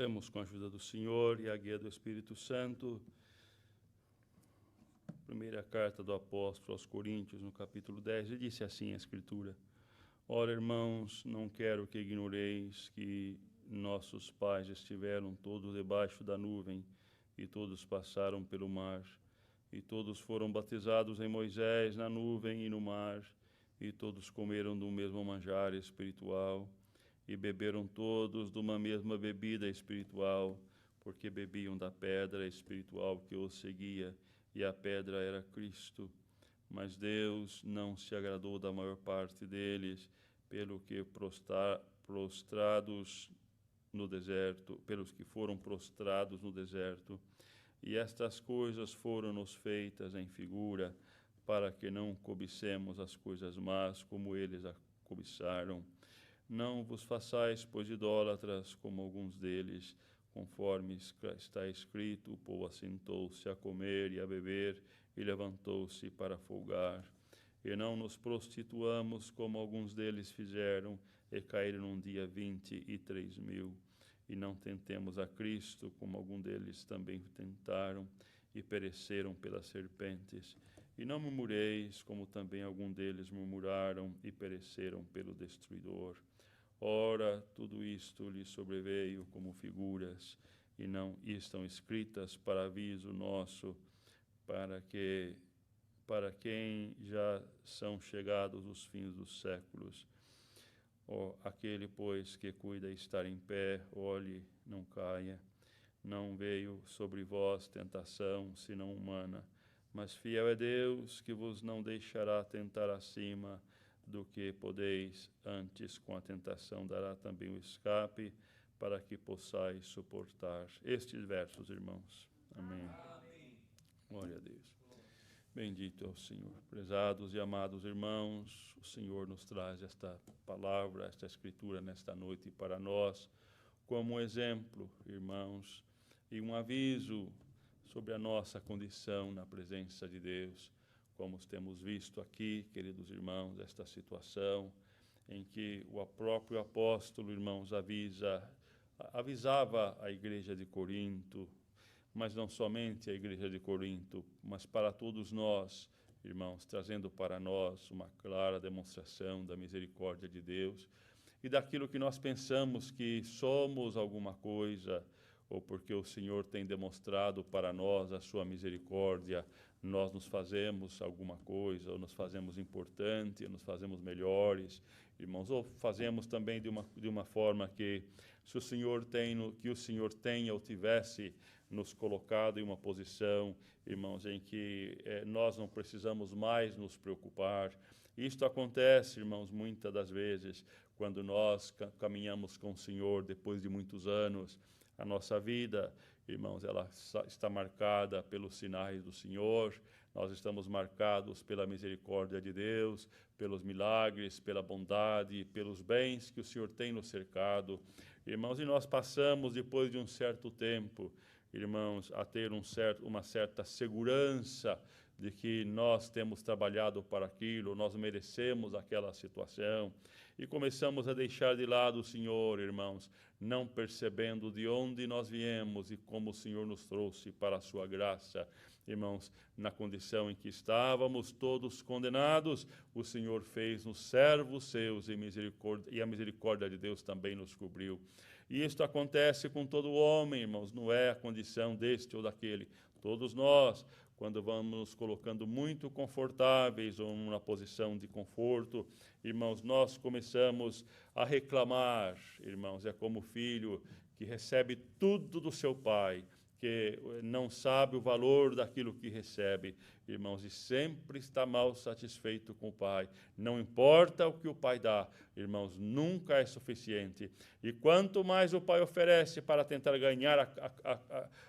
Lemos com a ajuda do Senhor e a guia do Espírito Santo, primeira carta do apóstolo aos Coríntios, no capítulo 10, e disse assim a Escritura: Ora, irmãos, não quero que ignoreis que nossos pais estiveram todos debaixo da nuvem, e todos passaram pelo mar, e todos foram batizados em Moisés na nuvem e no mar, e todos comeram do mesmo manjar espiritual, e beberam todos de uma mesma bebida espiritual, porque bebiam da pedra espiritual que os seguia, e a pedra era Cristo. Mas Deus não se agradou da maior parte deles, pelos que foram prostrados no deserto. E estas coisas foram-nos feitas em figura, para que não cobicemos as coisas más, como eles a cobiçaram. Não vos façais, pois, idólatras, como alguns deles, conforme está escrito: o povo assentou-se a comer e a beber, e levantou-se para folgar. E não nos prostituamos, como alguns deles fizeram, e caíram num dia 23.000. E não tentemos a Cristo, como alguns deles também tentaram, e pereceram pelas serpentes. E não murmureis, como também alguns deles murmuraram, e pereceram pelo destruidor. Ora, tudo isto lhes sobreveio como figuras, e não estão escritas para aviso nosso, para quem já são chegados os fins dos séculos. Aquele, pois, que cuida estar em pé, olhe, não caia. Não veio sobre vós tentação, senão humana, mas fiel é Deus, que vos não deixará tentar acima do que podeis, antes com a tentação dará também o escape, para que possais suportar. Estes versos, irmãos. Amém. Amém. Glória a Deus. Bendito é o Senhor. Prezados e amados irmãos, o Senhor nos traz esta palavra, esta escritura nesta noite para nós, como um exemplo, irmãos, e um aviso sobre a nossa condição na presença de Deus. Como temos visto aqui, queridos irmãos, esta situação em que o próprio apóstolo, irmãos, avisava a igreja de Corinto, mas não somente a igreja de Corinto, mas para todos nós, irmãos, trazendo para nós uma clara demonstração da misericórdia de Deus e daquilo que nós pensamos que somos alguma coisa, ou porque o Senhor tem demonstrado para nós a sua misericórdia, nós nos fazemos alguma coisa, ou nos fazemos importante, ou nos fazemos melhores, irmãos, ou fazemos também de uma forma que, se o Senhor tenha ou tivesse nos colocado em uma posição, irmãos, em que nós não precisamos mais nos preocupar. Isto acontece, irmãos, muitas das vezes, quando nós caminhamos com o Senhor depois de muitos anos. A nossa vida, irmãos, ela está marcada pelos sinais do Senhor, nós estamos marcados pela misericórdia de Deus, pelos milagres, pela bondade, pelos bens que o Senhor tem nos cercado. Irmãos, e nós passamos, depois de um certo tempo, irmãos, a ter uma certa segurança de que nós temos trabalhado para aquilo, nós merecemos aquela situação, e começamos a deixar de lado o Senhor, irmãos, não percebendo de onde nós viemos e como o Senhor nos trouxe para a sua graça. Irmãos, na condição em que estávamos todos condenados, o Senhor fez-nos servos seus e a misericórdia de Deus também nos cobriu. E isto acontece com todo homem, irmãos, não é a condição deste ou daquele. Todos nós, quando vamos nos colocando muito confortáveis ou numa posição de conforto, irmãos, nós começamos a reclamar, irmãos, é como o filho que recebe tudo do seu pai, que não sabe o valor daquilo que recebe, irmãos, e sempre está mal satisfeito com o pai. Não importa o que o pai dá, irmãos, nunca é suficiente. E quanto mais o pai oferece para tentar ganhar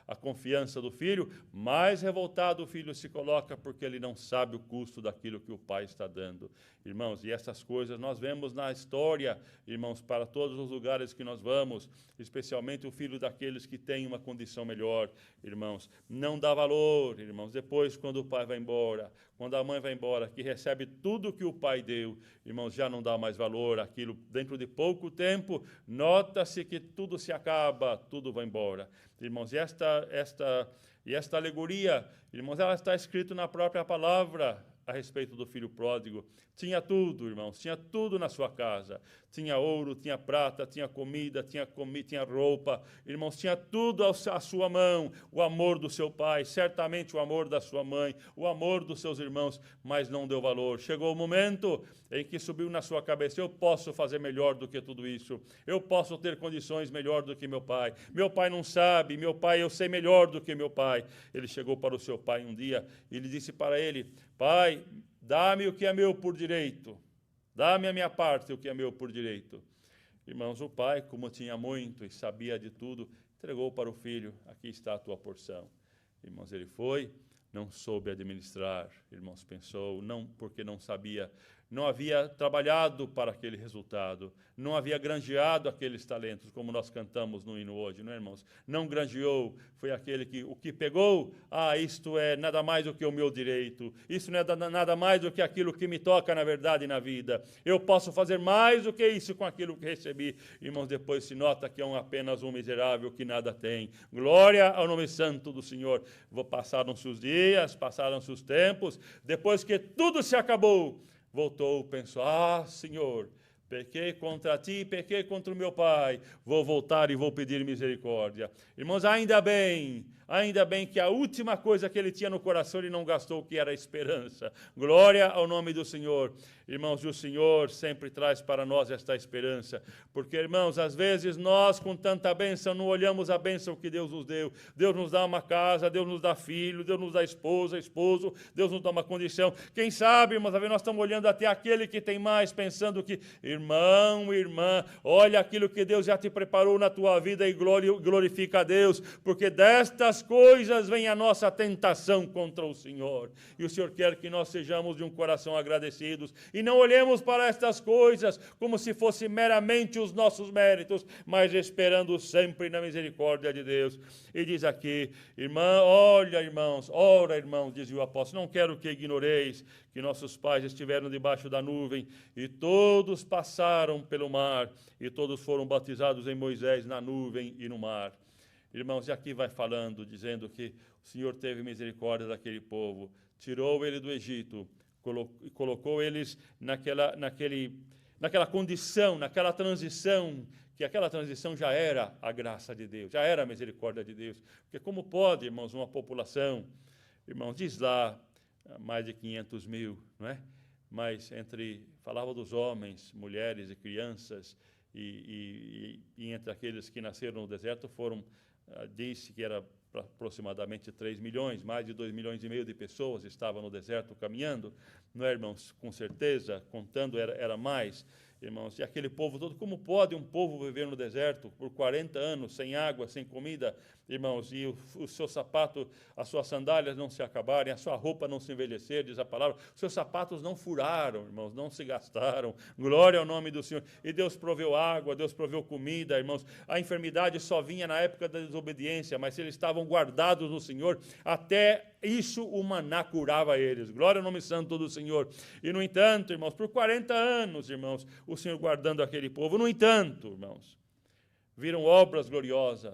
a confiança do filho, mais revoltado o filho se coloca, porque ele não sabe o custo daquilo que o pai está dando. Irmãos, e essas coisas nós vemos na história, irmãos, para todos os lugares que nós vamos, especialmente o filho daqueles que têm uma condição melhor, irmãos, não dá valor, irmãos. Depois, quando o pai vai embora, quando a mãe vai embora, que recebe tudo que o pai deu, irmãos, já não dá mais valor àquilo. Dentro de pouco tempo, nota-se que tudo se acaba, tudo vai embora. Irmãos, e esta alegoria, irmãos, ela está escrita na própria palavra a respeito do filho pródigo. Tinha tudo, irmãos, tinha tudo na sua casa. Tinha ouro, tinha prata, tinha comida, tinha roupa. Irmãos, tinha tudo à sua mão. O amor do seu pai, certamente o amor da sua mãe, o amor dos seus irmãos, mas não deu valor. Chegou o momento em que subiu na sua cabeça: eu posso fazer melhor do que tudo isso. Eu posso ter condições melhor do que meu pai. Meu pai não sabe, meu pai, eu sei melhor do que meu pai. Ele chegou para o seu pai um dia e ele disse para ele: pai, dá-me o que é meu por direito. Dá-me a minha parte, o que é meu por direito. Irmãos, o pai, como tinha muito e sabia de tudo, entregou para o filho: aqui está a tua porção. Irmãos, ele foi, não soube administrar. Irmãos, pensou, não, porque não sabia, não havia trabalhado para aquele resultado, não havia granjeado aqueles talentos, como nós cantamos no hino hoje, não é, irmãos? Não granjeou, foi aquele que, o que pegou, isto é nada mais do que o meu direito, isso não é nada mais do que aquilo que me toca na verdade na vida, eu posso fazer mais do que isso com aquilo que recebi. Irmãos, depois se nota que é apenas um miserável que nada tem. Glória ao nome santo do Senhor. Passaram-se os dias, passaram-se os tempos, depois que tudo se acabou, voltou, pensou: Senhor, pequei contra ti, pequei contra o meu pai, vou voltar e vou pedir misericórdia. Irmãos, ainda bem que a última coisa que ele tinha no coração ele não gastou, que era a esperança. Glória ao nome do Senhor. Irmãos, e o Senhor sempre traz para nós esta esperança, porque, irmãos, às vezes nós, com tanta bênção, não olhamos a bênção que Deus nos deu. Deus nos dá uma casa, Deus nos dá filho, Deus nos dá esposo, Deus nos dá uma condição. Quem sabe, irmãos, nós estamos olhando até aquele que tem mais, pensando que, irmão, irmã, olha aquilo que Deus já te preparou na tua vida e glorifica a Deus, porque destas coisas vem a nossa tentação contra o Senhor. E o Senhor quer que nós sejamos de um coração agradecidos e não olhemos para estas coisas como se fossem meramente os nossos méritos, mas esperando sempre na misericórdia de Deus. E diz aqui: olha, irmãos, ora, irmãos, dizia o apóstolo, não quero que ignoreis que nossos pais estiveram debaixo da nuvem e todos passaram pelo mar e todos foram batizados em Moisés na nuvem e no mar. Irmãos, e aqui vai falando, dizendo que o Senhor teve misericórdia daquele povo, tirou ele do Egito, colocou eles naquela condição, naquela transição, que aquela transição já era a graça de Deus, já era a misericórdia de Deus. Porque como pode, irmãos, uma população, irmãos, diz lá, mais de 500 mil, não é? Mas falava dos homens, mulheres e crianças, e entre aqueles que nasceram no deserto disse que era aproximadamente 3 milhões, mais de 2,5 milhões de pessoas estavam no deserto caminhando, não é, irmãos? Com certeza, contando, era mais, irmãos. E aquele povo todo, como pode um povo viver no deserto por 40 anos, sem água, sem comida, irmãos, e o seu sapato, as suas sandálias não se acabarem, a sua roupa não se envelhecer, diz a palavra, os seus sapatos não furaram, irmãos, não se gastaram, glória ao nome do Senhor. E Deus proveu água, Deus proveu comida, irmãos. A enfermidade só vinha na época da desobediência, mas eles estavam guardados no Senhor, até isso o maná curava eles, glória ao nome santo do Senhor. E no entanto, irmãos, por 40 anos, irmãos, o Senhor guardando aquele povo. No entanto, irmãos, viram obras gloriosas,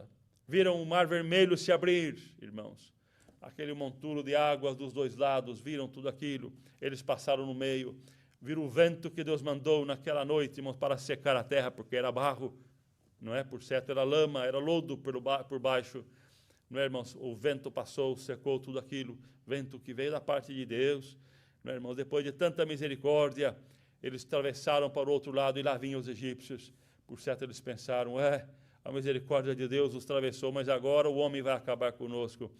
viram o mar vermelho se abrir, irmãos, aquele monturo de águas dos dois lados, viram tudo aquilo, eles passaram no meio, viram o vento que Deus mandou naquela noite, irmãos, para secar a terra, porque era barro, não é? Por certo, era lama, era lodo por baixo, não é, irmãos? O vento passou, secou tudo aquilo, vento que veio da parte de Deus, não é, irmãos? Depois de tanta misericórdia, eles atravessaram para o outro lado e lá vinham os egípcios. Por certo, eles pensaram: a misericórdia de Deus os atravessou, mas agora o homem vai acabar conosco.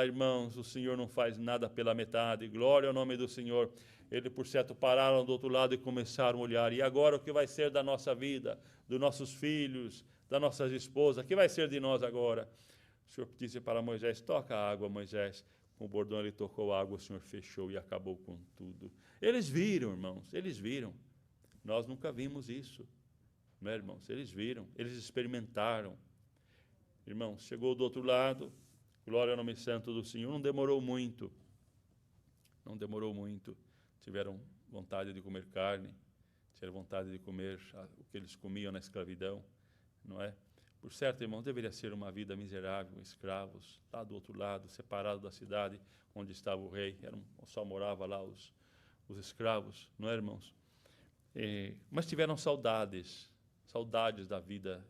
Irmãos, o Senhor não faz nada pela metade. Glória ao nome do Senhor. Eles, por certo, pararam do outro lado e começaram a olhar. E agora o que vai ser da nossa vida, dos nossos filhos, das nossas esposas? O que vai ser de nós agora? O Senhor disse para Moisés: toca a água, Moisés. Com o bordão ele tocou a água, o Senhor fechou e acabou com tudo. Eles viram, irmãos, eles viram. Nós nunca vimos isso, não é, irmãos? Eles viram, eles experimentaram. Irmãos, chegou do outro lado, glória ao nome santo do Senhor, não demorou muito. Não demorou muito. Tiveram vontade de comer carne, tiveram vontade de comer o que eles comiam na escravidão, não é? Por certo, irmãos, deveria ser uma vida miserável, escravos, lá do outro lado, separado da cidade onde estava o rei. Só morava lá os escravos, não é, irmãos? Mas tiveram saudades da vida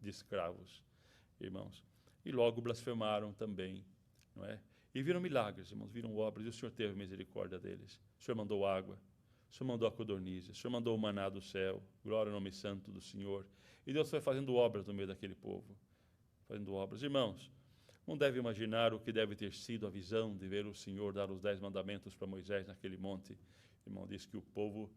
de escravos, irmãos. E logo blasfemaram também, não é? E viram milagres, irmãos, viram obras, e o Senhor teve misericórdia deles. O Senhor mandou água, o Senhor mandou a codorniz, o Senhor mandou o maná do céu, glória ao nome santo do Senhor. E Deus foi fazendo obras no meio daquele povo, fazendo obras. Irmãos, não deve imaginar o que deve ter sido a visão de ver o Senhor dar os 10 mandamentos para Moisés naquele monte. Irmão, diz que o povo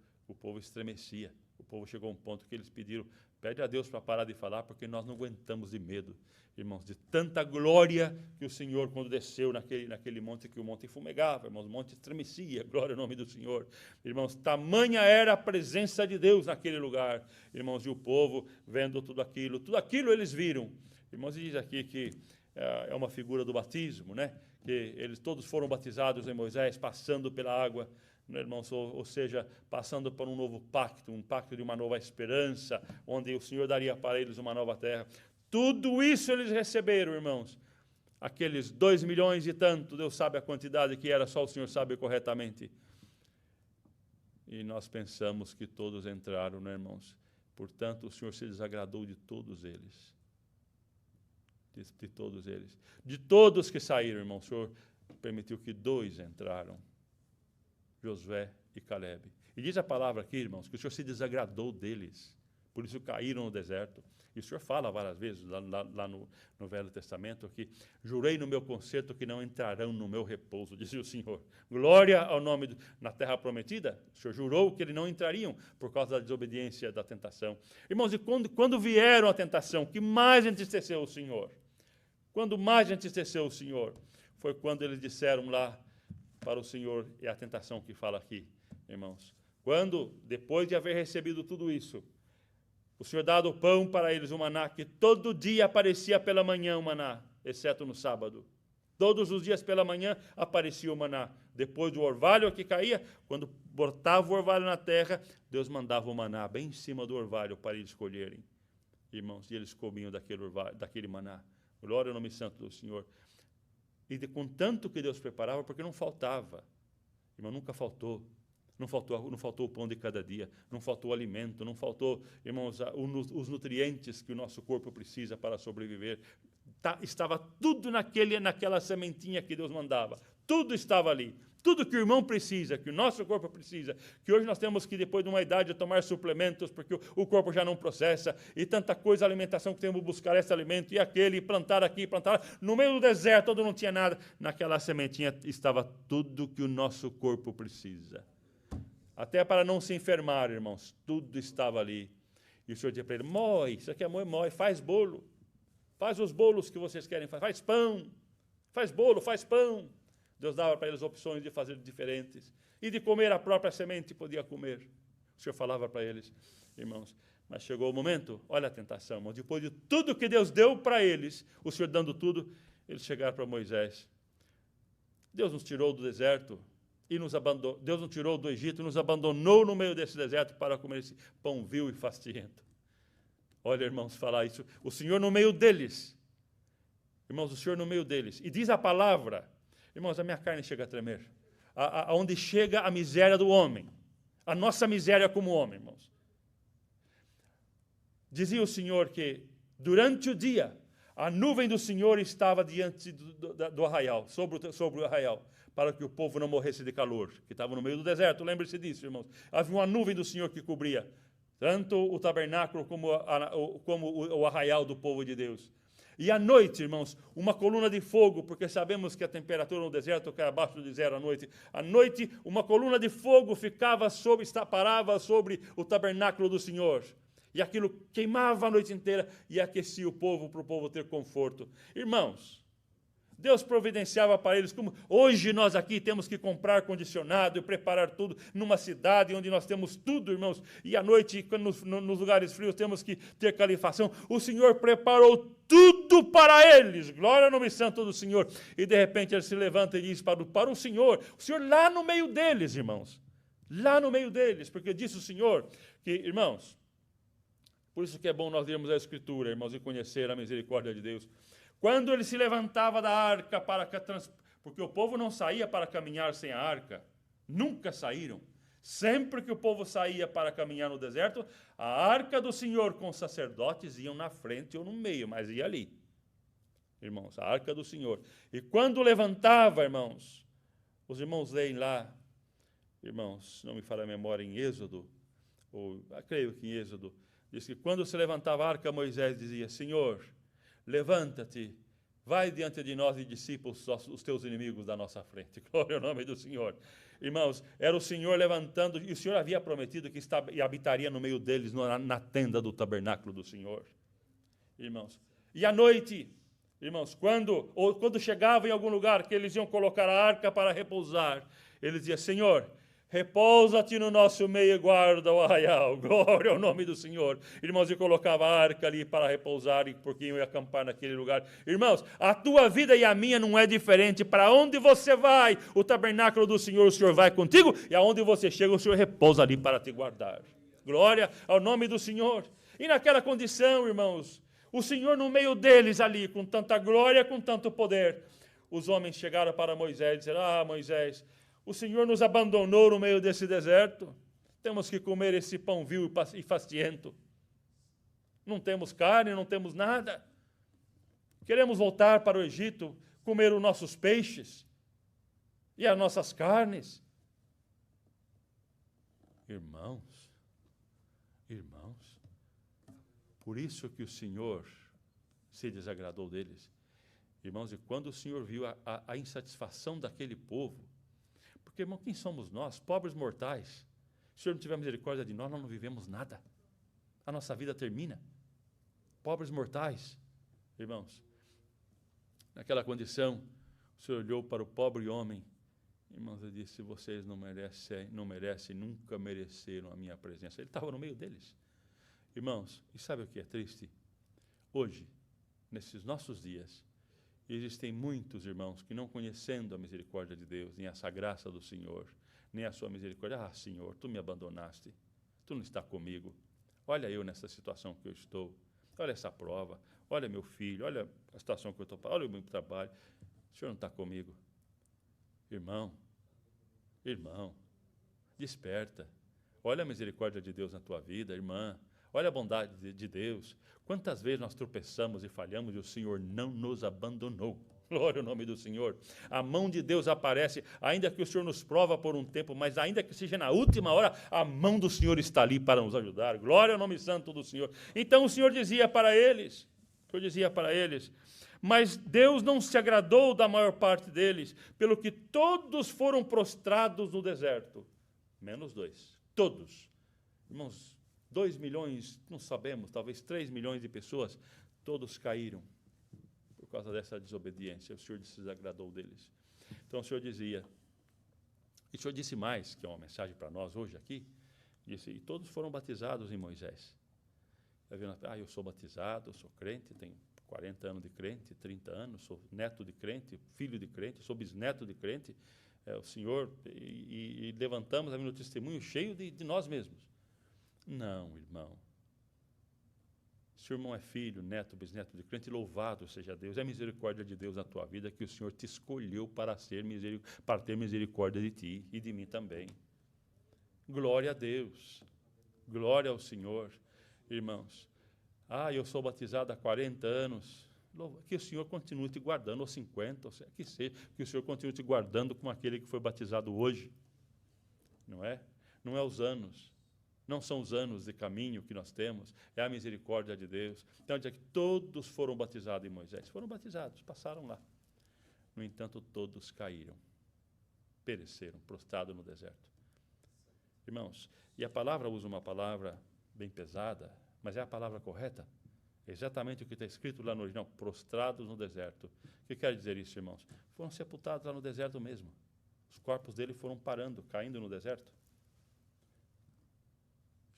estremecia. O povo chegou a um ponto que eles pediram, pede a Deus para parar de falar, porque nós não aguentamos de medo, irmãos, de tanta glória que o Senhor, quando desceu naquele monte, que o monte fumegava, irmãos, o monte estremecia, glória ao nome do Senhor. Irmãos, tamanha era a presença de Deus naquele lugar, irmãos, e o povo vendo tudo aquilo eles viram. Irmãos, diz aqui que é uma figura do batismo, né? Que eles todos foram batizados em Moisés, passando pela água, né, irmãos, ou seja, passando por um novo pacto, um pacto de uma nova esperança, onde o Senhor daria para eles uma nova terra. Tudo isso eles receberam, irmãos. Aqueles 2 milhões e tanto, Deus sabe a quantidade que era, só o Senhor sabe corretamente. E nós pensamos que todos entraram, né, irmãos? Portanto, o Senhor se desagradou de todos eles. De todos eles. De todos que saíram, irmão, o Senhor permitiu que 2 entraram. Josué e Calebe. E diz a palavra aqui, irmãos, que o Senhor se desagradou deles. Por isso caíram no deserto. E o Senhor fala várias vezes lá no Velho Testamento que jurei no meu concerto que não entrarão no meu repouso, dizia o Senhor. Glória ao nome na terra prometida. O Senhor jurou que eles não entrariam por causa da desobediência, da tentação. Irmãos, e quando vieram a tentação, que mais entristeceu o Senhor? Quando mais entristeceu o Senhor? Foi quando eles disseram lá para o Senhor, é a tentação que fala aqui, irmãos. Quando, depois de haver recebido tudo isso, o Senhor dado o pão para eles, o maná, que todo dia aparecia pela manhã o maná, exceto no sábado. Todos os dias pela manhã aparecia o maná. Depois do orvalho que caía, quando botava o orvalho na terra, Deus mandava o maná bem em cima do orvalho para eles colherem. Irmãos, e eles comiam daquele maná. Glória ao nome santo do Senhor. E com tanto que Deus preparava, porque não faltava. Irmão, nunca faltou. Não faltou o pão de cada dia, não faltou o alimento, não faltou, irmãos, os nutrientes que o nosso corpo precisa para sobreviver. Estava tudo naquela sementinha que Deus mandava. Tudo estava ali. Tudo que o irmão precisa, que o nosso corpo precisa, que hoje nós temos que, depois de uma idade, tomar suplementos, porque o corpo já não processa, e tanta coisa, alimentação, que temos que buscar esse alimento e aquele, plantar aqui, plantar lá. No meio do deserto, onde não tinha nada, naquela sementinha estava tudo que o nosso corpo precisa. Até para não se enfermar, irmãos, tudo estava ali. E o Senhor dizia para ele, mói, isso aqui é mói, faz bolo. Faz os bolos que vocês querem, faz pão, faz bolo, faz pão. Deus dava para eles opções de fazer diferentes. E de comer a própria semente, podia comer. O Senhor falava para eles, irmãos. Mas chegou o momento, olha a tentação, irmãos. Depois de tudo que Deus deu para eles, o Senhor dando tudo, eles chegaram para Moisés. Deus nos tirou do deserto e nos abandonou. Deus nos tirou do Egito e nos abandonou no meio desse deserto para comer esse pão vil e fastiento. Olha, irmãos, falar isso. O Senhor no meio deles. Irmãos, o Senhor no meio deles. E diz a palavra, irmãos, a minha carne chega a tremer. Aonde chega a miséria do homem. A nossa miséria como homem, irmãos. Dizia o Senhor que durante o dia a nuvem do Senhor estava diante do arraial, sobre o arraial, para que o povo não morresse de calor, que estava no meio do deserto. Lembre-se disso, irmãos. Havia uma nuvem do Senhor que cobria tanto o tabernáculo como o arraial do povo de Deus. E à noite, irmãos, uma coluna de fogo, porque sabemos que a temperatura no deserto cai abaixo de 0 à noite. À noite, uma coluna de fogo parava sobre o tabernáculo do Senhor. E aquilo queimava a noite inteira e aquecia o povo para o povo ter conforto. Irmãos, Deus providenciava para eles, como hoje nós aqui temos que comprar condicionado e preparar tudo numa cidade onde nós temos tudo, irmãos, e à noite, quando nos lugares frios, temos que ter calefação. O Senhor preparou tudo para eles, glória ao nome santo do Senhor. E de repente ele se levanta e diz para o Senhor lá no meio deles, irmãos, lá no meio deles, porque disse o Senhor que, irmãos, por isso que é bom nós lermos a Escritura, irmãos, e conhecer a misericórdia de Deus. Quando ele se levantava da arca porque o povo não saía para caminhar sem a arca, nunca saíram. Sempre que o povo saía para caminhar no deserto, a arca do Senhor com os sacerdotes iam na frente ou no meio, mas ia ali. Irmãos, a arca do Senhor. E quando levantava, irmãos, os irmãos leem lá, irmãos, não me falha a memória, em Êxodo, ou creio que em Êxodo, diz que quando se levantava a arca, Moisés dizia, Senhor, levanta-te, vai diante de nós e dissipa os teus inimigos da nossa frente. Glória ao nome do Senhor. Irmãos, era o Senhor levantando, e o Senhor havia prometido que habitaria no meio deles, na tenda do tabernáculo do Senhor. Irmãos, e à noite, irmãos, quando chegavam em algum lugar que eles iam colocar a arca para repousar, eles diziam, Senhor, repousa-te no nosso meio e guarda o arraial. Glória ao nome do Senhor. Irmãos, e colocava a arca ali para repousar, porque iam acampar naquele lugar. Irmãos, a tua vida e a minha não é diferente. Para onde você vai, o tabernáculo do Senhor, o Senhor vai contigo, e aonde você chega, o Senhor repousa ali para te guardar. Glória ao nome do Senhor. E naquela condição, irmãos, o Senhor no meio deles ali, com tanta glória, com tanto poder, os homens chegaram para Moisés e disseram, Moisés, o Senhor nos abandonou no meio desse deserto. Temos que comer esse pão vil e fastiento. Não temos carne, não temos nada. Queremos voltar para o Egito, comer os nossos peixes e as nossas carnes. Irmãos, por isso que o Senhor se desagradou deles. Irmãos, e quando o Senhor viu a insatisfação daquele povo, porque, irmão, quem somos nós? Pobres mortais. Se o Senhor não tiver misericórdia de nós, nós não vivemos nada. A nossa vida termina. Pobres mortais. Irmãos, naquela condição, o Senhor olhou para o pobre homem. Irmãos, ele disse, vocês não merecem, nunca mereceram a minha presença. Ele estava no meio deles. Irmãos, e sabe o que é triste? Hoje, nesses nossos dias, existem muitos irmãos que não conhecendo a misericórdia de Deus, nem essa graça do Senhor, nem a sua misericórdia, Senhor, tu me abandonaste, tu não está comigo, olha eu nessa situação que eu estou, olha essa prova, olha meu filho, olha a situação que eu estou, olha o meu trabalho, o Senhor não está comigo. Irmão, desperta, olha a misericórdia de Deus na tua vida, irmã, olha a bondade de Deus. Quantas vezes nós tropeçamos e falhamos e o Senhor não nos abandonou. Glória ao nome do Senhor. A mão de Deus aparece, ainda que o Senhor nos prova por um tempo, mas ainda que seja na última hora, a mão do Senhor está ali para nos ajudar. Glória ao nome santo do Senhor. Então o Senhor dizia para eles, mas Deus não se agradou da maior parte deles, pelo que todos foram prostrados no deserto, menos 2. Todos. Irmãos, 2 milhões, não sabemos, talvez 3 milhões de pessoas, todos caíram por causa dessa desobediência. O Senhor se desagradou deles. Então o Senhor dizia, e o Senhor disse mais, que é uma mensagem para nós hoje aqui, disse, e todos foram batizados em Moisés. Eu sou batizado, eu sou crente, tenho 40 anos de crente, 30 anos, sou neto de crente, filho de crente, sou bisneto de crente, o Senhor, e levantamos a no testemunho cheio de nós mesmos. Não, irmão. Se o irmão é filho, neto, bisneto de crente, louvado seja Deus. É a misericórdia de Deus na tua vida que o Senhor te escolheu para ter misericórdia de ti e de mim também. Glória a Deus. Glória ao Senhor. Irmãos, eu sou batizado há 40 anos. Que o Senhor continue te guardando, ou 50, ou que seja, que o Senhor continue te guardando como aquele que foi batizado hoje. Não é? Não é os anos. Não são os anos de caminho que nós temos, é a misericórdia de Deus. Então, diz que todos foram batizados em Moisés. Foram batizados, passaram lá. No entanto, todos caíram, pereceram, prostrados no deserto. Irmãos, e a palavra usa uma palavra bem pesada, mas é a palavra correta? Exatamente o que está escrito lá no original, prostrados no deserto. O que quer dizer isso, irmãos? Foram sepultados lá no deserto mesmo. Os corpos dele foram parando, caindo no deserto.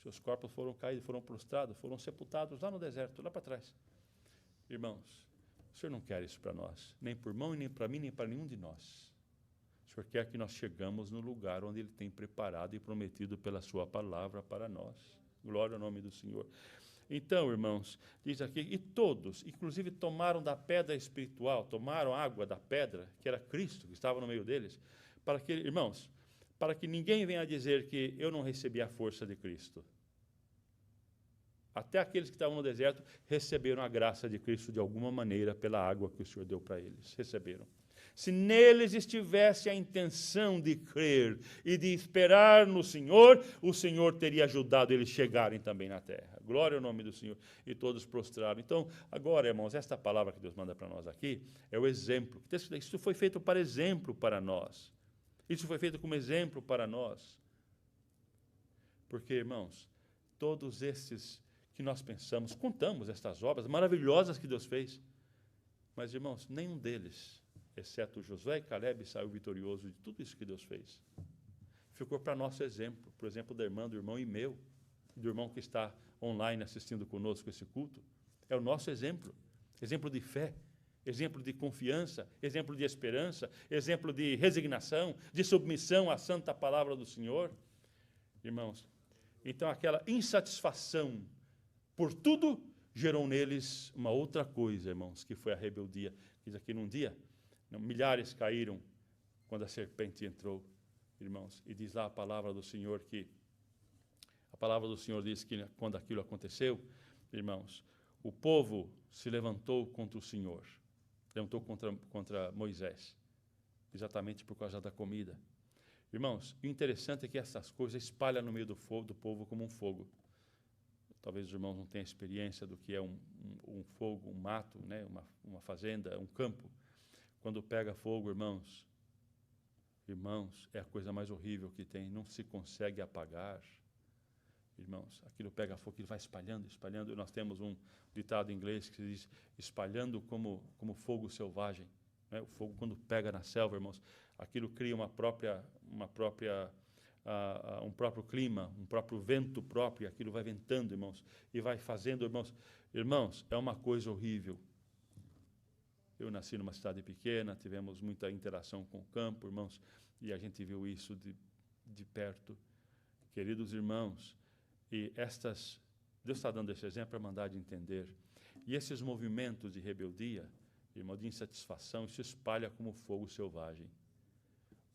Seus corpos foram caídos, foram prostrados, foram sepultados lá no deserto, lá para trás. Irmãos, o Senhor não quer isso para nós, nem por mão, nem para mim, nem para nenhum de nós. O Senhor quer que nós chegamos no lugar onde Ele tem preparado e prometido pela Sua palavra para nós. Glória ao nome do Senhor. Então, irmãos, diz aqui, e todos, inclusive tomaram da pedra espiritual, tomaram água da pedra, que era Cristo, que estava no meio deles, para que, irmãos, para que ninguém venha dizer que eu não recebi a força de Cristo. Até aqueles que estavam no deserto receberam a graça de Cristo de alguma maneira pela água que o Senhor deu para eles. Receberam. Se neles estivesse a intenção de crer e de esperar no Senhor, o Senhor teria ajudado eles a chegarem também na terra. Glória ao nome do Senhor. E todos prostraram. Então, agora, irmãos, esta palavra que Deus manda para nós aqui é o exemplo. Isso foi feito para exemplo para nós. Isso foi feito como exemplo para nós. Porque, irmãos, todos esses que nós pensamos, contamos estas obras maravilhosas que Deus fez. Mas, irmãos, nenhum deles, exceto Josué e Caleb, saiu vitorioso de tudo isso que Deus fez. Ficou para nosso exemplo, por exemplo, da irmã, do irmão e meu, do irmão que está online assistindo conosco esse culto. É o nosso exemplo, exemplo de fé, exemplo de confiança, exemplo de esperança, exemplo de resignação, de submissão à santa palavra do Senhor. Irmãos, então aquela insatisfação por tudo gerou neles uma outra coisa, irmãos, que foi a rebeldia. Diz aqui num dia, milhares caíram quando a serpente entrou, irmãos. E diz lá a palavra do Senhor que, a palavra do Senhor diz que quando aquilo aconteceu, irmãos, o povo se levantou contra o Senhor, levantou contra Moisés, exatamente por causa da comida. Irmãos, o interessante é que essas coisas espalham no meio do povo como um fogo. Talvez os irmãos não tenham experiência do que é um fogo, um mato, né? uma fazenda, um campo. Quando pega fogo, irmãos, é a coisa mais horrível que tem, não se consegue apagar. Irmãos, aquilo pega fogo, ele vai espalhando, espalhando. Nós temos um ditado em inglês que diz, espalhando como fogo selvagem. Né? O fogo, quando pega na selva, irmãos, aquilo cria um próprio clima, um próprio vento próprio, aquilo vai ventando, irmãos, e vai fazendo, irmãos, é uma coisa horrível. Eu nasci numa cidade pequena, tivemos muita interação com o campo, irmãos, e a gente viu isso de perto. Queridos irmãos, e Deus está dando esse exemplo para mandar de entender. E esses movimentos de rebeldia, irmão, de insatisfação, se espalha como fogo selvagem.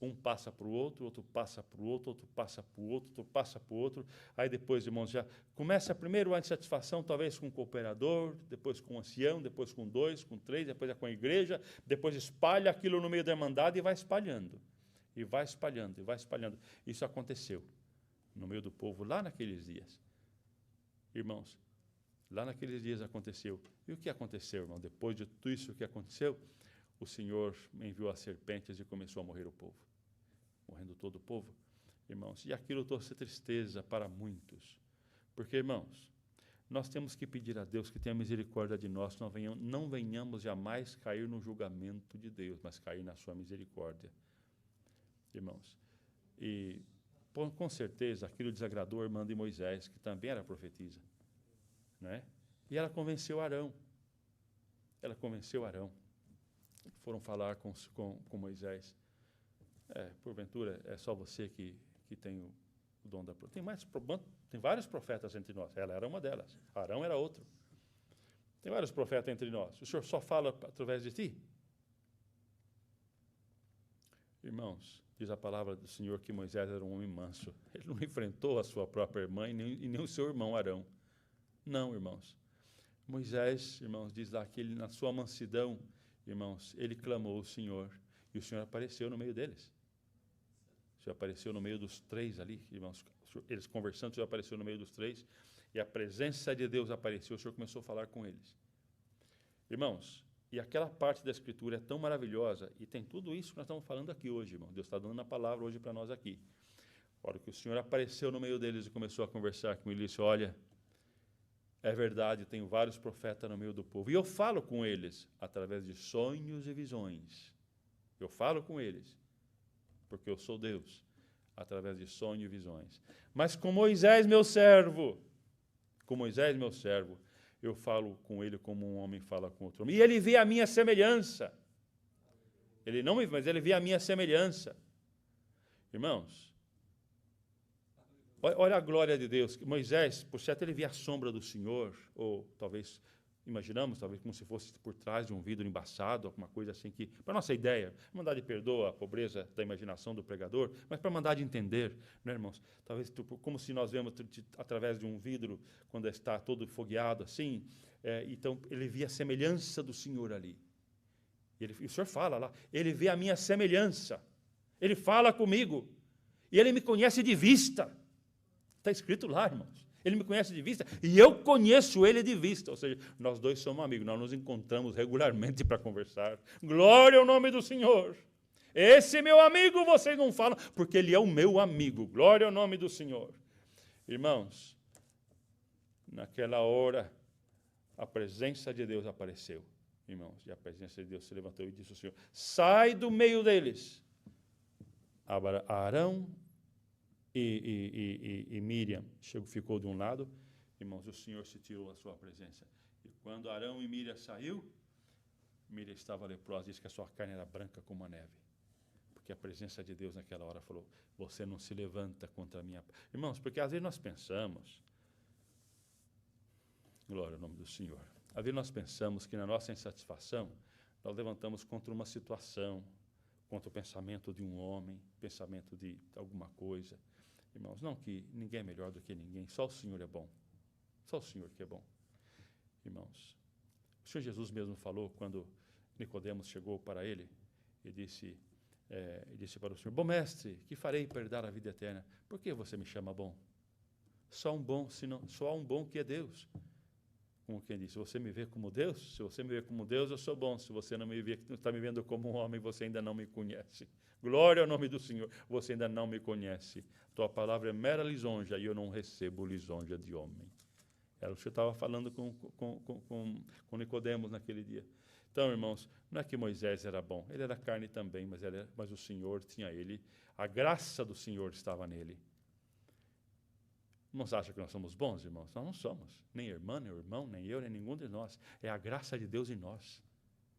Um passa para o outro passa para o outro passa para o outro passa para o outro. Aí depois, irmãos, já começa primeiro a insatisfação, talvez com o cooperador, depois com o ancião, depois com 2, com 3, depois é com a igreja, depois espalha aquilo no meio da irmandade e vai espalhando. E vai espalhando, e vai espalhando. Isso aconteceu no meio do povo lá naqueles dias. Irmãos, lá naqueles dias aconteceu. E o que aconteceu, irmão? Depois de tudo isso que aconteceu, o Senhor enviou as serpentes e começou a morrer o povo. Morrendo todo o povo, irmãos. E aquilo trouxe tristeza para muitos. Porque, irmãos, nós temos que pedir a Deus que tenha misericórdia de nós, não venhamos jamais cair no julgamento de Deus, mas cair na sua misericórdia. Irmãos, e com certeza aquilo desagradou a irmã de Moisés, que também era profetisa. Né? E ela convenceu Arão. Foram falar com Moisés. Porventura, é só você que tem o dom da profecia. Tem vários profetas entre nós. Ela era uma delas. Arão era outro. Tem vários profetas entre nós. O Senhor só fala através de ti? Irmãos, diz a palavra do Senhor que Moisés era um homem manso. Ele não enfrentou a sua própria irmã e nem o seu irmão Arão. Não, irmãos. Moisés, irmãos, diz lá que ele, na sua mansidão, irmãos, ele clamou ao Senhor e o Senhor apareceu no meio deles. O Senhor apareceu no meio dos 3 ali, irmãos, eles conversando, o Senhor apareceu no meio dos 3 e a presença de Deus apareceu, o Senhor começou a falar com eles. Irmãos, e aquela parte da Escritura é tão maravilhosa e tem tudo isso que nós estamos falando aqui hoje, irmão. Deus está dando a palavra hoje para nós aqui. A hora que o Senhor apareceu no meio deles e começou a conversar com ele, ele disse, olha, é verdade, tenho vários profetas no meio do povo. E eu falo com eles através de sonhos e visões. Eu falo com eles, porque eu sou Deus, através de sonhos e visões. Mas com Moisés, meu servo, eu falo com ele como um homem fala com outro homem. E ele vê a minha semelhança. Ele não me vê, mas ele vê a minha semelhança. Irmãos, olha a glória de Deus. Moisés, por certo, ele via a sombra do Senhor, ou talvez, imaginamos, talvez como se fosse por trás de um vidro embaçado, alguma coisa assim que, para nossa ideia, mandar de perdoa a pobreza da imaginação do pregador, mas para mandar de entender, né, irmãos? Talvez como se nós vemos através de um vidro, quando está todo fogueado assim, então ele via a semelhança do Senhor ali. E o Senhor fala lá, ele vê a minha semelhança, ele fala comigo, e ele me conhece de vista. Está escrito lá, irmãos. Ele me conhece de vista e eu conheço ele de vista. Ou seja, nós dois somos amigos, nós nos encontramos regularmente para conversar. Glória ao nome do Senhor. Esse meu amigo vocês não falam, porque ele é o meu amigo. Glória ao nome do Senhor. Irmãos, naquela hora, a presença de Deus apareceu. Irmãos, e a presença de Deus se levantou e disse ao Senhor, sai do meio deles. Arão e Miriam ficou de um lado, irmãos, o Senhor se tirou a sua presença. E quando Arão e Miriam saiu, Miriam estava leprosa, disse que a sua carne era branca como a neve. Porque a presença de Deus naquela hora falou, você não se levanta contra a minha... Irmãos, porque às vezes nós pensamos, glória ao nome do Senhor, às vezes nós pensamos que na nossa insatisfação, nós levantamos contra uma situação, contra o pensamento de um homem, pensamento de alguma coisa. Irmãos, não que ninguém é melhor do que ninguém, só o Senhor é bom. Só o Senhor que é bom. Irmãos, o Senhor Jesus mesmo falou, quando Nicodemos chegou para ele, e disse para o Senhor, bom mestre, que farei para herdar a vida eterna? Por que você me chama bom? Só há um bom que é Deus. Como quem disse, você me vê como Deus? Se você me vê como Deus, eu sou bom. Se você não me vê, está me vendo como um homem, você ainda não me conhece. Glória ao nome do Senhor, você ainda não me conhece. Tua palavra é mera lisonja e eu não recebo lisonja de homem. Era o que você estava falando com Nicodemos naquele dia. Então, irmãos, não é que Moisés era bom, ele era carne também, mas o Senhor tinha ele, a graça do Senhor estava nele. Irmãos, acham que nós somos bons, irmãos? Nós não somos. Nem irmã, nem irmão, nem eu, nem nenhum de nós. É a graça de Deus em nós.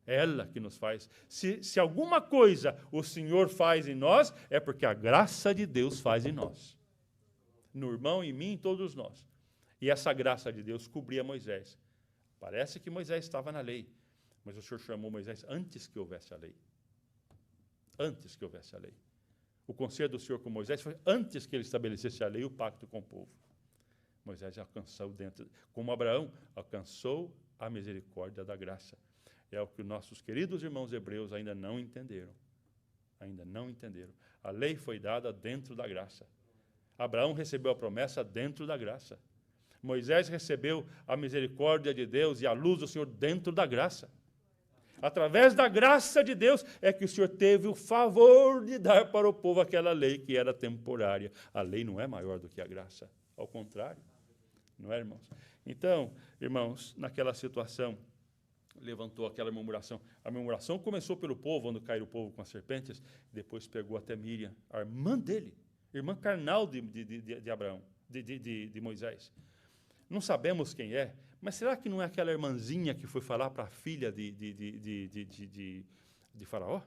É ela que nos faz. Se alguma coisa o Senhor faz em nós, é porque a graça de Deus faz em nós. No irmão, em mim, em todos nós. E essa graça de Deus cobria Moisés. Parece que Moisés estava na lei, mas o Senhor chamou Moisés antes que houvesse a lei. Antes que houvesse a lei. O conselho do Senhor com Moisés foi antes que ele estabelecesse a lei e o pacto com o povo. Moisés alcançou como Abraão, alcançou a misericórdia da graça. É o que nossos queridos irmãos hebreus ainda não entenderam. Ainda não entenderam. A lei foi dada dentro da graça. Abraão recebeu a promessa dentro da graça. Moisés recebeu a misericórdia de Deus e a luz do Senhor dentro da graça. Através da graça de Deus é que o Senhor teve o favor de dar para o povo aquela lei que era temporária. A lei não é maior do que a graça. Ao contrário. Não é, irmãos? Então, irmãos, naquela situação, levantou aquela murmuração. A murmuração começou pelo povo, quando caiu o povo com as serpentes, depois pegou até Miriam, a irmã dele, irmã carnal de Abraão, de Moisés. Não sabemos quem é, mas será que não é aquela irmãzinha que foi falar para a filha de Faraó?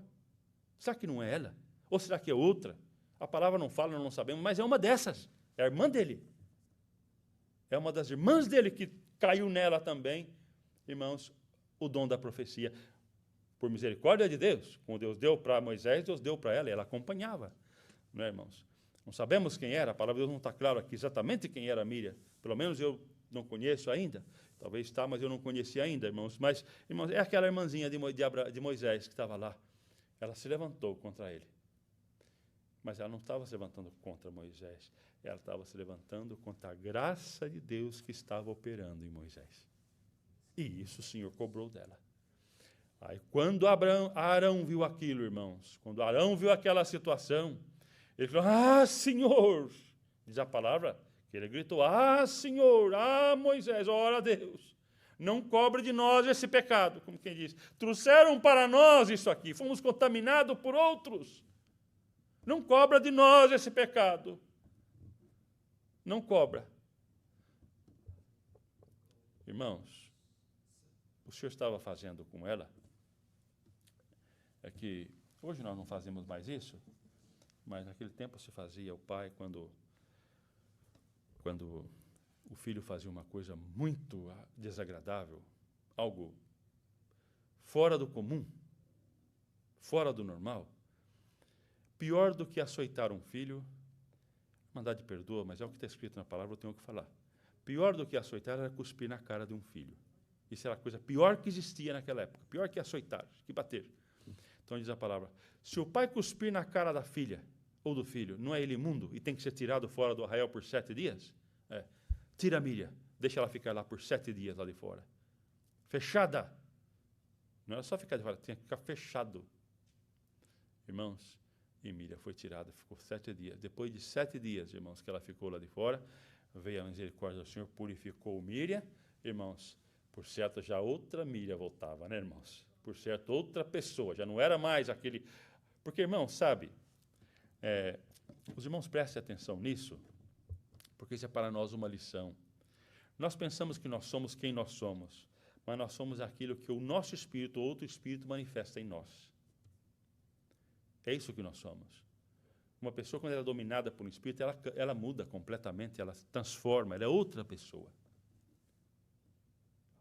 Será que não é ela? Ou será que é outra? A palavra não fala, nós não sabemos, mas é uma dessas, é a irmã dele. É uma das irmãs dele que caiu nela também, irmãos, o dom da profecia. Por misericórdia de Deus, como Deus deu para Moisés, Deus deu para ela, e ela acompanhava. Não é, irmãos? Não sabemos quem era, a palavra de Deus não está clara aqui exatamente quem era Miriam. Pelo menos eu não conheço ainda. Talvez está, mas eu não conheci ainda, irmãos. Mas, irmãos, é aquela irmãzinha de Moisés que estava lá. Ela se levantou contra ele. Mas ela não estava se levantando contra Moisés. Ela estava se levantando contra a graça de Deus que estava operando em Moisés. E isso o Senhor cobrou dela. Aí, quando Arão viu aquilo, irmãos, quando Arão viu aquela situação, ele falou, Senhor, diz a palavra, Que ele gritou, ah, Senhor, ah, Moisés, ora a Deus, não cobre de nós esse pecado, como quem diz. Trouxeram para nós isso aqui, fomos contaminados por outros. Não cobra de nós esse pecado. Não cobra. Irmãos, o Senhor estava fazendo com ela, é que hoje nós não fazemos mais isso, mas naquele tempo se fazia. O pai, quando o filho fazia uma coisa muito desagradável, algo fora do comum, fora do normal, pior do que açoitar um filho, mandar de perdoa, mas é o que está escrito na palavra, eu tenho que falar. Pior do que açoitar era cuspir na cara de um filho. Isso era a coisa pior que existia naquela época, pior que açoitar, que bater. Então diz a palavra, se o pai cuspir na cara da filha ou do filho, não é ele imundo e tem que ser tirado fora do arraial por 7 dias? Tira a Míria, deixa ela ficar lá por 7 dias lá de fora. Fechada. Não era só ficar de fora, tinha que ficar fechado. Irmãos, e Míria foi tirada, ficou 7 dias. Depois de 7 dias, irmãos, que ela ficou lá de fora, veio a misericórdia do Senhor, purificou Míria. Irmãos, por certo, já outra Míria voltava, né, irmãos? Por certo, outra pessoa, já não era mais aquele... Porque, irmãos, sabe, os irmãos prestem atenção nisso, porque isso é para nós uma lição. Nós pensamos que nós somos quem nós somos, mas nós somos aquilo que o nosso espírito, outro espírito, manifesta em nós. É isso que nós somos. Uma pessoa, quando ela é dominada por um espírito, ela muda completamente, ela se transforma, ela é outra pessoa.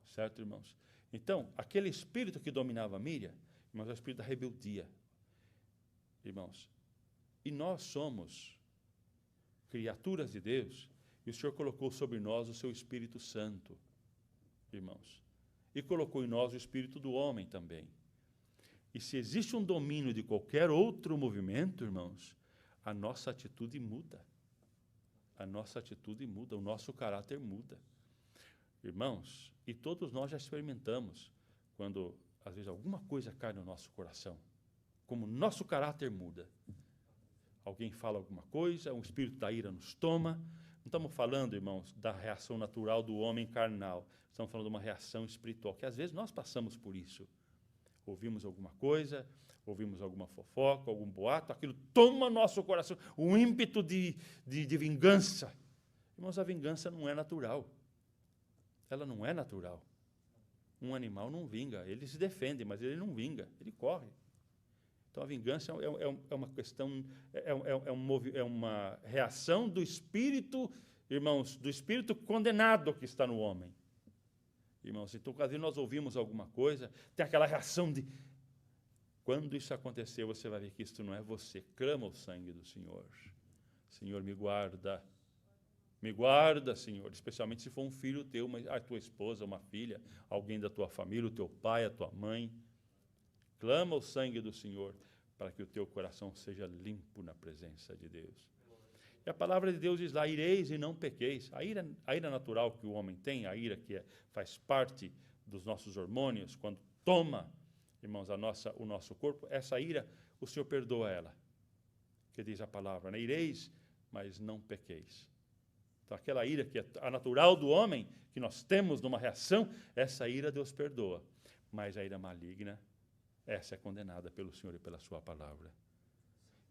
Certo, irmãos? Então, aquele espírito que dominava Míria, irmãos, é o espírito da rebeldia. Irmãos, e nós somos criaturas de Deus, e o Senhor colocou sobre nós o seu Espírito Santo, irmãos. E colocou em nós o espírito do homem também. E se existe um domínio de qualquer outro movimento, irmãos, a nossa atitude muda. A nossa atitude muda, o nosso caráter muda. Irmãos, e todos nós já experimentamos, quando às vezes alguma coisa cai no nosso coração, como o nosso caráter muda. Alguém fala alguma coisa, um espírito da ira nos toma. Não estamos falando, irmãos, da reação natural do homem carnal. Estamos falando de uma reação espiritual, que às vezes nós passamos por isso. Ouvimos alguma coisa, ouvimos alguma fofoca, algum boato, aquilo toma nosso coração, um ímpeto de vingança. Irmãos, a vingança não é natural. Ela não é natural. Um animal não vinga, ele se defende, mas ele não vinga, ele corre. Então, a vingança é uma questão, é uma reação do espírito, irmãos, do espírito condenado que está no homem. Irmãos, então, quando nós ouvimos alguma coisa, tem aquela reação de... Quando isso acontecer, você vai ver que isso não é você. Clama o sangue do Senhor. Senhor, me guarda. Me guarda, Senhor, especialmente se for um filho teu, a tua esposa, uma filha, alguém da tua família, o teu pai, a tua mãe. Clama o sangue do Senhor para que o teu coração seja limpo na presença de Deus. E a palavra de Deus diz lá, ireis e não pequeis. A ira natural que o homem tem, a ira que faz parte dos nossos hormônios, quando toma, irmãos, o nosso corpo, essa ira, o Senhor perdoa ela. Que diz a palavra, né? Ireis, mas não pequeis. Então, aquela ira que é a natural do homem, que nós temos numa reação, essa ira Deus perdoa. Mas a ira maligna, essa é condenada pelo Senhor e pela sua palavra.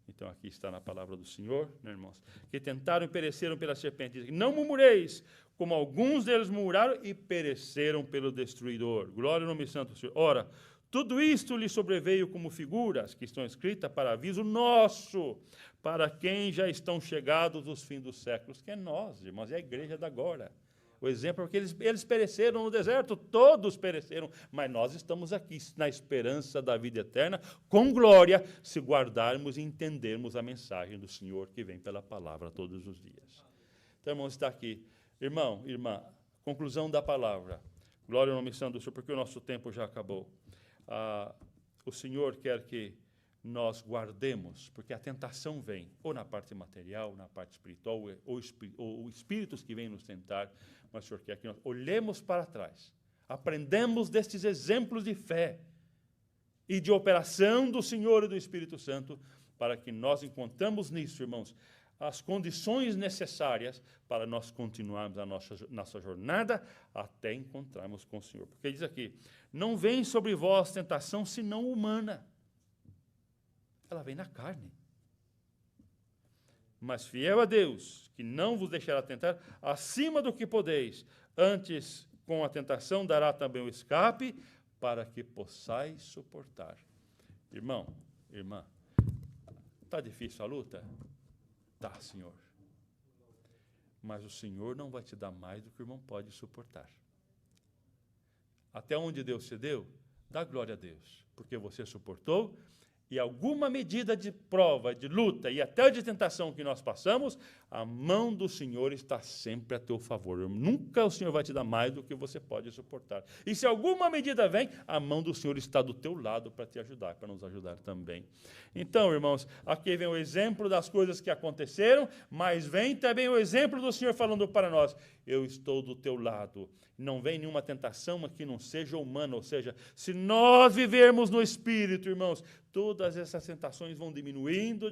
Então, aqui está na palavra do Senhor, né, irmãos? Que tentaram e pereceram pela serpente. Diz, não murmureis, como alguns deles murmuraram e pereceram pelo destruidor. Glória ao nome santo do Senhor. Ora, tudo isto lhe sobreveio como figuras que estão escritas para aviso nosso, para quem já estão chegados os fins dos séculos, que é nós, irmãos, é a igreja da agora. O exemplo é que eles pereceram no deserto, todos pereceram, mas nós estamos aqui na esperança da vida eterna, com glória, se guardarmos e entendermos a mensagem do Senhor que vem pela palavra todos os dias. Então, irmãos, está aqui. Irmão, irmã, conclusão da palavra. Glória ao nome santo do Senhor, porque o nosso tempo já acabou. O Senhor quer que nós guardemos, porque a tentação vem, ou na parte material, na parte espiritual, ou espíritos que vêm nos tentar, mas o Senhor quer que nós olhemos para trás, aprendemos destes exemplos de fé e de operação do Senhor e do Espírito Santo, para que nós encontramos nisso, irmãos, as condições necessárias para nós continuarmos a nossa jornada até encontrarmos com o Senhor. Porque diz aqui, não vem sobre vós tentação senão humana. Ela vem na carne. Mas fiel a Deus, que não vos deixará tentar acima do que podeis, antes com a tentação dará também o escape, para que possais suportar. Irmão, irmã, está difícil a luta? Tá, Senhor. Mas o Senhor não vai te dar mais do que o irmão pode suportar. Até onde Deus cedeu, dá glória a Deus, porque você suportou, e alguma medida de prova, de luta e até de tentação que nós passamos, a mão do Senhor está sempre a teu favor. Nunca o Senhor vai te dar mais do que você pode suportar. E se alguma medida vem, a mão do Senhor está do teu lado para te ajudar, para nos ajudar também. Então, irmãos, aqui vem o exemplo das coisas que aconteceram, mas vem também o exemplo do Senhor falando para nós, eu estou do teu lado. Não vem nenhuma tentação que não seja humana, ou seja, se nós vivermos no Espírito, irmãos, todas essas tentações vão diminuindo,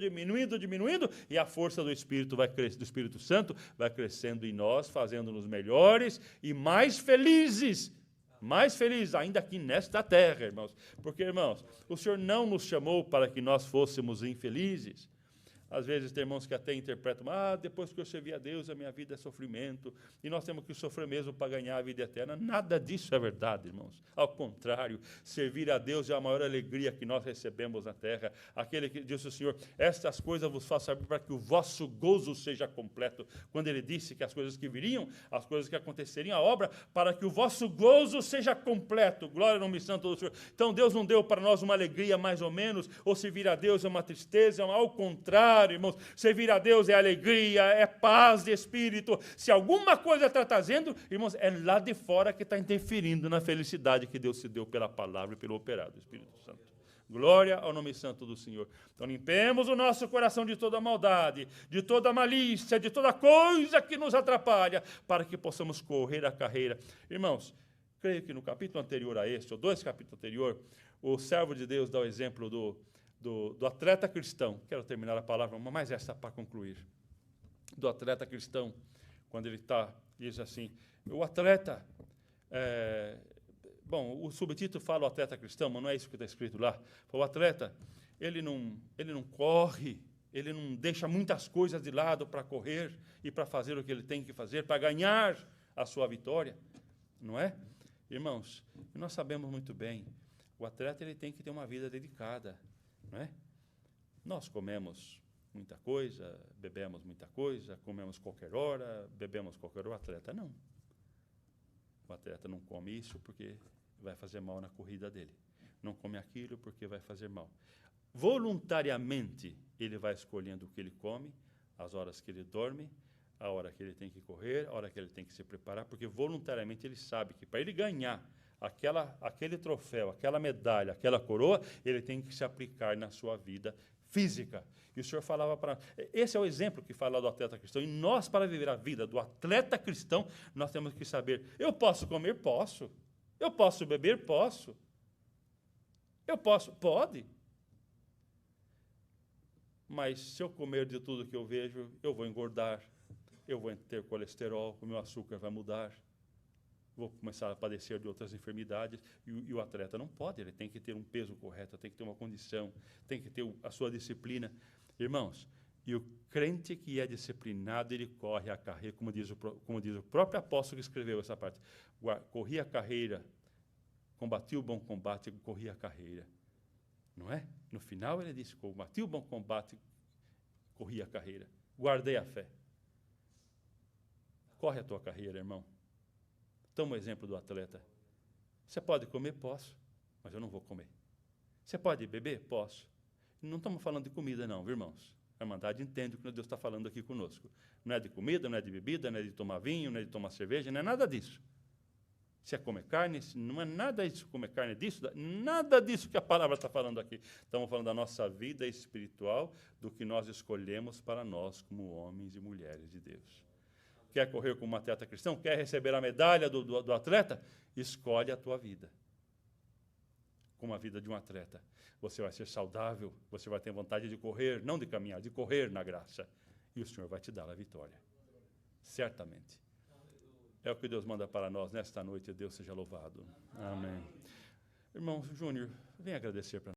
e a força do Espírito do Espírito Santo vai crescendo em nós, fazendo-nos melhores e mais felizes, ainda aqui nesta terra, irmãos. Porque, irmãos, o Senhor não nos chamou para que nós fôssemos infelizes. Às vezes tem irmãos que até interpretam, depois que eu servi a Deus, a minha vida é sofrimento, e nós temos que sofrer mesmo para ganhar a vida eterna. Nada disso é verdade, irmãos. Ao contrário, servir a Deus é a maior alegria que nós recebemos na terra. Aquele que disse o Senhor, estas coisas vos faço saber para que o vosso gozo seja completo. Quando ele disse que as coisas que viriam, as coisas que aconteceriam, a obra, para que o vosso gozo seja completo. Glória no nome santo do Senhor. Então Deus não deu para nós uma alegria mais ou menos, ou servir a Deus é uma tristeza, ao contrário, irmãos, servir a Deus é alegria, é paz de espírito. Se alguma coisa está trazendo, irmãos, é lá de fora que está interferindo na felicidade que Deus se deu pela palavra e pelo operar do Espírito Santo. Glória ao nome santo do Senhor. Então limpemos o nosso coração de toda maldade, de toda malícia, de toda coisa que nos atrapalha, para que possamos correr a carreira. Irmãos, creio que no capítulo anterior a este, ou 2 capítulos anterior, o servo de Deus dá o exemplo do atleta cristão. Quero terminar a palavra, mas essa para concluir. Do atleta cristão, quando ele diz assim, o atleta, o subtítulo fala o atleta cristão, mas não é isso que está escrito lá. O atleta, ele não corre, ele não deixa muitas coisas de lado para correr e para fazer o que ele tem que fazer, para ganhar a sua vitória, não é? Irmãos, nós sabemos muito bem, o atleta ele tem que ter uma vida dedicada, não é? Nós comemos muita coisa, bebemos muita coisa, comemos qualquer hora, bebemos qualquer hora. O atleta não. O atleta não come isso porque vai fazer mal na corrida dele. Não come aquilo porque vai fazer mal. Voluntariamente, ele vai escolhendo o que ele come, as horas que ele dorme, a hora que ele tem que correr, a hora que ele tem que se preparar, porque voluntariamente ele sabe que para ele ganhar aquele troféu, aquela medalha, aquela coroa, ele tem que se aplicar na sua vida física. E o Senhor falava para... Esse é o exemplo que fala do atleta cristão. E nós, para viver a vida do atleta cristão, nós temos que saber, eu posso comer? Posso. Eu posso beber? Posso. Eu posso? Pode. Mas se eu comer de tudo que eu vejo, eu vou engordar, eu vou ter colesterol, o meu açúcar vai mudar, vou começar a padecer de outras enfermidades, e o atleta não pode, ele tem que ter um peso correto, tem que ter uma condição, tem que ter a sua disciplina. Irmãos, e o crente que é disciplinado, ele corre a carreira, como diz o próprio apóstolo que escreveu essa parte, corri a carreira, combati o bom combate, corri a carreira. Não é? No final ele disse, combati o bom combate, corri a carreira, guardei a fé. Corre a tua carreira, irmão. Toma o exemplo do atleta. Você pode comer? Posso, mas eu não vou comer. Você pode beber? Posso. Não estamos falando de comida não, viu, irmãos? A Irmandade entende o que Deus está falando aqui conosco. Não é de comida, não é de bebida, não é de tomar vinho, não é de tomar cerveja, não é nada disso. Se é comer carne, não é nada disso, comer carne disso, nada disso que a palavra está falando aqui. Estamos falando da nossa vida espiritual, do que nós escolhemos para nós como homens e mulheres de Deus. Quer correr como um atleta cristão? Quer receber a medalha do atleta? Escolhe a tua vida como a vida de um atleta. Você vai ser saudável, você vai ter vontade de correr, não de caminhar, de correr na graça. e o Senhor vai te dar a vitória. Certamente. É o que Deus manda para nós nesta noite. Deus seja louvado. Amém. Irmão Júnior, vem agradecer para nós.